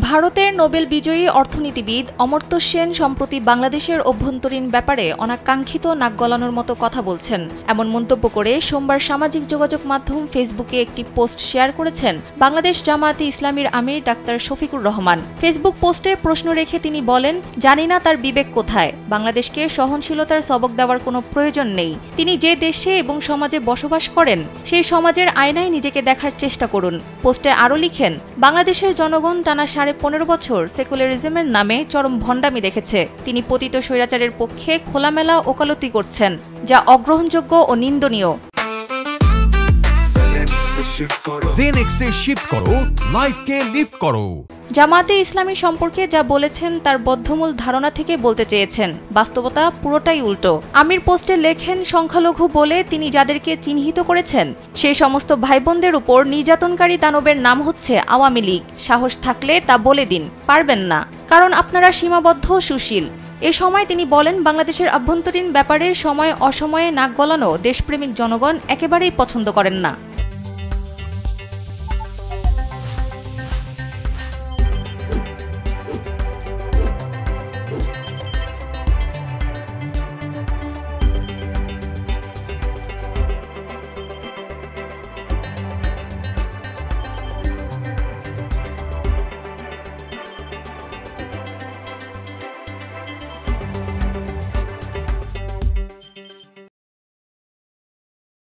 ভারতের নোবেল বিজয়ী অর্থনীতিবিদ অমর্ত্য সেন সম্প্রতি বাংলাদেশের অভ্যন্তরীণ ব্যাপারে অনাকাঙ্ক্ষিত নাক গলানোর মতো কথা বলছেন। এমন মন্তব্য করে সোমবার সামাজিক যোগাযোগ মাধ্যম ফেসবুকে একটি পোস্ট শেয়ার করেছেন বাংলাদেশ জামায়াতে ইসলামীর আমির ডাক্তার শফিকুর রহমান। ফেসবুক পোস্টে প্রশ্ন রেখে তিনি বলেন, জানি না তার বিবেক কোথায়। বাংলাদেশকে সহনশীলতার সবক দেওয়ার কোনো প্রয়োজন নেই। তিনি যে দেশে এবং সমাজে বসবাস করেন সেই সমাজের আয়নায় নিজেকে দেখার চেষ্টা করুন। পোস্টে আরও লিখেন, বাংলাদেশের জনগণ টানা 15.5 বছর সেকুলারিজমের নামে চরম ভণ্ডামি দেখেছে। তিনি পতিত স্বৈরাচারের পক্ষে খোলামেলা ওকালতি করছেন, যা অগ্রহণযোগ্য ও নিন্দনীয়। জেনেক্সে শিফট করো, লাইফকে লিফট করো। জামায়াতে ইসলামী সম্পর্কে যা বলেছেন তার বদ্ধমূল ধারণা থেকে বলতে চেয়েছেন, বাস্তবতা পুরোটাই উল্টো। আমির পোস্টে লেখেন, সংখ্যালঘু বলে তিনি যাদেরকে চিহ্নিত করেছেন সেই সমস্ত ভাইবোনদের উপর নির্যাতনকারী দানবের নাম হচ্ছে আওয়ামী লীগ। সাহস থাকলে তা বলে দিন। পারবেন না, কারণ আপনারা সীমাবদ্ধ সুশীল। এ সময় তিনি বলেন, বাংলাদেশের আভ্যন্তরীণ ব্যাপারে সময় অসময়ে নাক গলানো দেশপ্রেমিক জনগণ একেবারেই পছন্দ করেন না।